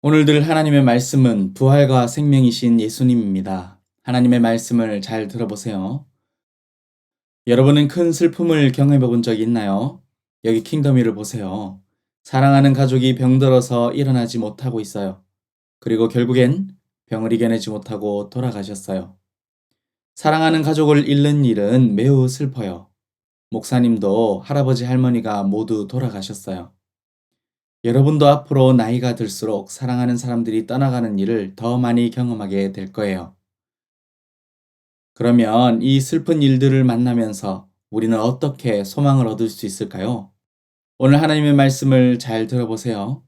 오늘 들 하나님의 말씀은 부활과 생명이신 예수님입니다. 하나님의 말씀을 잘 들어보세요. 여러분은 큰 슬픔을 경험해 본 적이 있나요? 여기 킹덤이를 보세요. 사랑하는 가족이 병들어서 일어나지 못하고 있어요. 그리고 결국엔 병을 이겨내지 못하고 돌아가셨어요. 사랑하는 가족을 잃는 일은 매우 슬퍼요. 목사님도 할아버지 할머니가 모두 돌아가셨어요. 여러분도 앞으로 나이가 들수록 사랑하는 사람들이 떠나가는 일을 더 많이 경험하게 될 거예요. 그러면 이 슬픈 일들을 만나면서 우리는 어떻게 소망을 얻을 수 있을까요? 오늘 하나님의 말씀을 잘 들어보세요.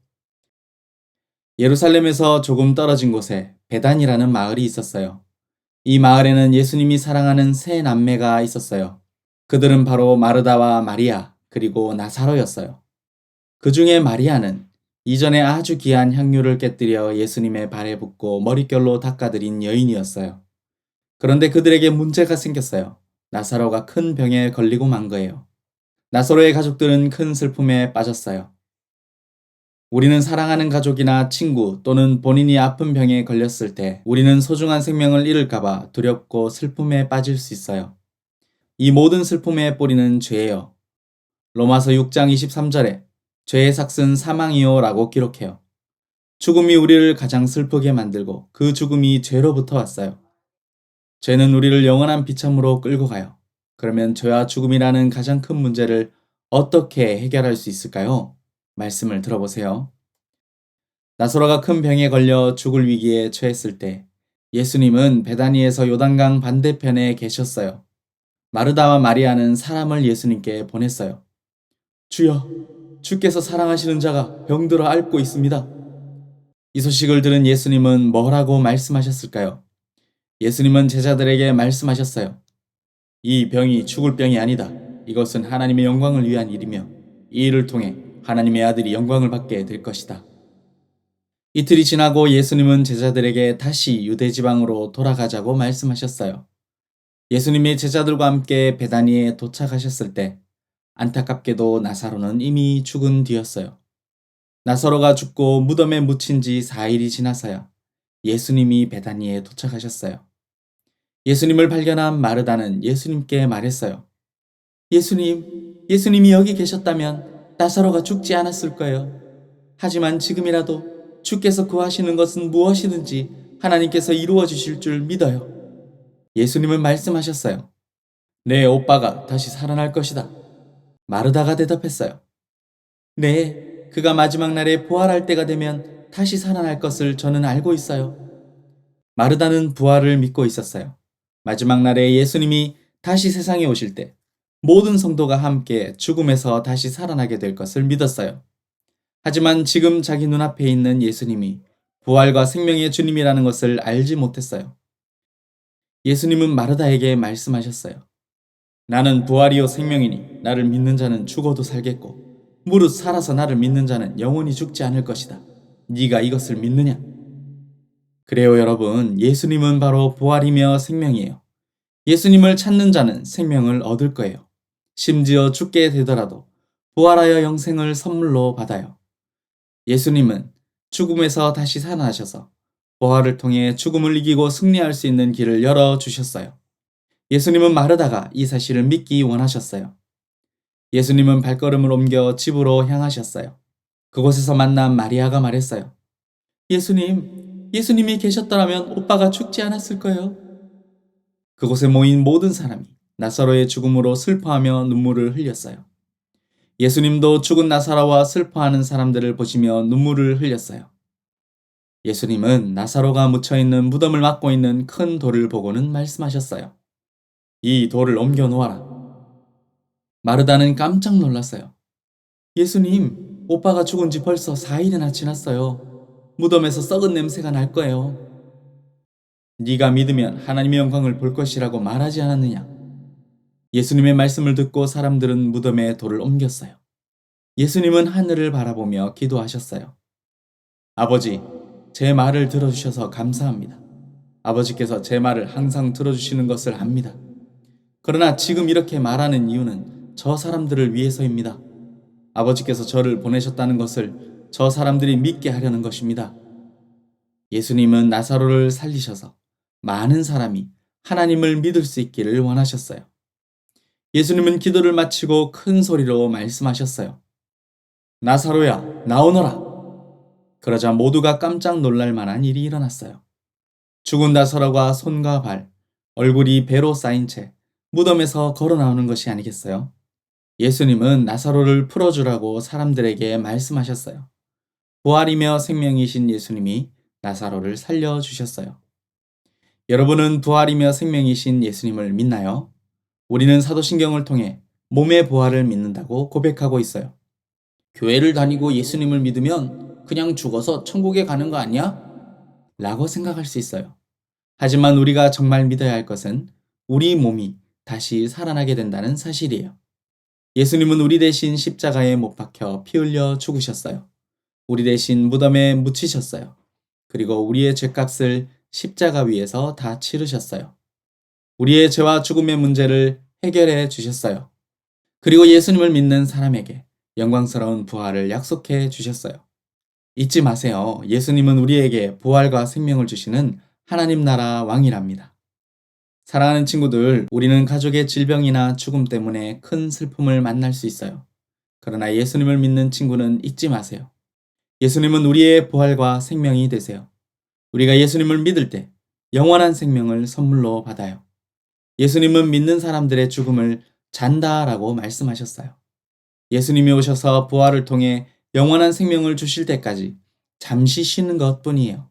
예루살렘에서 조금 떨어진 곳에 베단이라는 마을이 있었어요. 이 마을에는 예수님이 사랑하는 세 남매가 있었어요. 그들은 바로 마르다와 마리아, 그리고 나사로였어요. 그 중에 마리아는 이전에 아주 귀한 향유를 깨뜨려 예수님의 발에 붓고 머릿결로 닦아드린 여인이었어요. 그런데 그들에게 문제가 생겼어요. 나사로가 큰 병에 걸리고 만 거예요. 나사로의 가족들은 큰 슬픔에 빠졌어요. 우리는 사랑하는 가족이나 친구 또는 본인이 아픈 병에 걸렸을 때 우리는 소중한 생명을 잃을까봐 두렵고 슬픔에 빠질 수 있어요. 이 모든 슬픔의 뿌리는 죄예요. 로마서 6장 23절에 죄의 삭은 사망이요 라고 기록해요. 죽음이 우리를 가장 슬프게 만들고 그 죽음이 죄로부터 왔어요. 죄는 우리를 영원한 비참으로 끌고 가요. 그러면 죄와 죽음이라는 가장 큰 문제를 어떻게 해결할 수 있을까요? 말씀을 들어보세요. 나사로가 큰 병에 걸려 죽을 위기에 처했을 때 예수님은 베다니에서 요단강 반대편에 계셨어요. 마르다와 마리아는 사람을 예수님께 보냈어요. 주여, 주께서 사랑하시는 자가 병들어 앓고 있습니다. 이 소식을 들은 예수님은 뭐라고 말씀하셨을까요? 예수님은 제자들에게 말씀하셨어요. 이 병이 죽을 병이 아니다. 이것은 하나님의 영광을 위한 일이며 이 일을 통해 하나님의 아들이 영광을 받게 될 것이다. 이틀이 지나고 예수님은 제자들에게 다시 유대 지방으로 돌아가자고 말씀하셨어요. 예수님의 제자들과 함께 베다니에 도착하셨을 때 안타깝게도 나사로는 이미 죽은 뒤였어요. 나사로가 죽고 무덤에 묻힌 지 4일이 지나서야 예수님이 베다니에 도착하셨어요. 예수님을 발견한 마르다는 예수님께 말했어요. 예수님이 여기 계셨다면 나사로가 죽지 않았을 거예요. 하지만 지금이라도 주께서 구하시는 것은 무엇이든지 하나님께서 이루어 주실 줄 믿어요. 예수님은 말씀하셨어요. 내 오빠가 다시 살아날 것이다. 마르다가 대답했어요. 네, 그가 마지막 날에 부활할 때가 되면 다시 살아날 것을 저는 알고 있어요. 마르다는 부활을 믿고 있었어요. 마지막 날에 예수님이 다시 세상에 오실 때 모든 성도가 함께 죽음에서 다시 살아나게 될 것을 믿었어요. 하지만 지금 자기 눈앞에 있는 예수님이 부활과 생명의 주님이라는 것을 알지 못했어요. 예수님은 마르다에게 말씀하셨어요. 나는 부활이요 생명이니 나를 믿는 자는 죽어도 살겠고 무릇 살아서 나를 믿는 자는 영원히 죽지 않을 것이다. 네가 이것을 믿느냐? 그래요, 여러분. 예수님은 바로 부활이며 생명이에요. 예수님을 찾는 자는 생명을 얻을 거예요. 심지어 죽게 되더라도 부활하여 영생을 선물로 받아요. 예수님은 죽음에서 다시 살아나셔서 부활을 통해 죽음을 이기고 승리할 수 있는 길을 열어주셨어요. 예수님은 마르다가 이 사실을 믿기 원하셨어요. 예수님은 발걸음을 옮겨 집으로 향하셨어요. 그곳에서 만난 마리아가 말했어요. 예수님이 계셨더라면 오빠가 죽지 않았을 거예요. 그곳에 모인 모든 사람이 나사로의 죽음으로 슬퍼하며 눈물을 흘렸어요. 예수님도 죽은 나사로와 슬퍼하는 사람들을 보시며 눈물을 흘렸어요. 예수님은 나사로가 묻혀있는 무덤을 막고 있는 큰 돌을 보고는 말씀하셨어요. 이 돌을 옮겨 놓아라. 마르다는 깜짝 놀랐어요. 예수님, 오빠가 죽은 지 벌써 4일이나 지났어요. 무덤에서 썩은 냄새가 날 거예요. 네가 믿으면 하나님의 영광을 볼 것이라고 말하지 않았느냐? 예수님의 말씀을 듣고 사람들은 무덤에 돌을 옮겼어요. 예수님은 하늘을 바라보며 기도하셨어요. 아버지, 제 말을 들어주셔서 감사합니다. 아버지께서 제 말을 항상 들어주시는 것을 압니다. 그러나 지금 이렇게 말하는 이유는 저 사람들을 위해서입니다. 아버지께서 저를 보내셨다는 것을 저 사람들이 믿게 하려는 것입니다. 예수님은 나사로를 살리셔서 많은 사람이 하나님을 믿을 수 있기를 원하셨어요. 예수님은 기도를 마치고 큰 소리로 말씀하셨어요. 나사로야, 나오너라. 그러자 모두가 깜짝 놀랄 만한 일이 일어났어요. 죽은 나사로가 손과 발, 얼굴이 배로 쌓인 채 무덤에서 걸어 나오는 것이 아니겠어요? 예수님은 나사로를 풀어주라고 사람들에게 말씀하셨어요. 부활이며 생명이신 예수님이 나사로를 살려주셨어요. 여러분은 부활이며 생명이신 예수님을 믿나요? 우리는 사도신경을 통해 몸의 부활을 믿는다고 고백하고 있어요. 교회를 다니고 예수님을 믿으면 그냥 죽어서 천국에 가는 거 아니야? 라고 생각할 수 있어요. 하지만 우리가 정말 믿어야 할 것은 우리 몸이 다시 살아나게 된다는 사실이에요. 예수님은 우리 대신 십자가에 못 박혀 피 흘려 죽으셨어요. 우리 대신 무덤에 묻히셨어요. 그리고 우리의 죄값을 십자가 위에서 다 치르셨어요. 우리의 죄와 죽음의 문제를 해결해 주셨어요. 그리고 예수님을 믿는 사람에게 영광스러운 부활을 약속해 주셨어요. 잊지 마세요. 예수님은 우리에게 부활과 생명을 주시는 하나님 나라 왕이랍니다. 사랑하는 친구들, 우리는 가족의 질병이나 죽음 때문에 큰 슬픔을 만날 수 있어요. 그러나 예수님을 믿는 친구는 잊지 마세요. 예수님은 우리의 부활과 생명이 되세요. 우리가 예수님을 믿을 때 영원한 생명을 선물로 받아요. 예수님은 믿는 사람들의 죽음을 잔다라고 말씀하셨어요. 예수님이 오셔서 부활을 통해 영원한 생명을 주실 때까지 잠시 쉬는 것 뿐이에요.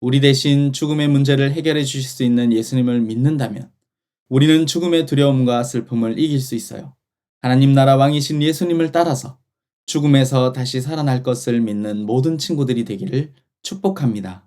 우리 대신 죽음의 문제를 해결해 주실 수 있는 예수님을 믿는다면 우리는 죽음의 두려움과 슬픔을 이길 수 있어요. 하나님 나라 왕이신 예수님을 따라서 죽음에서 다시 살아날 것을 믿는 모든 친구들이 되기를 축복합니다.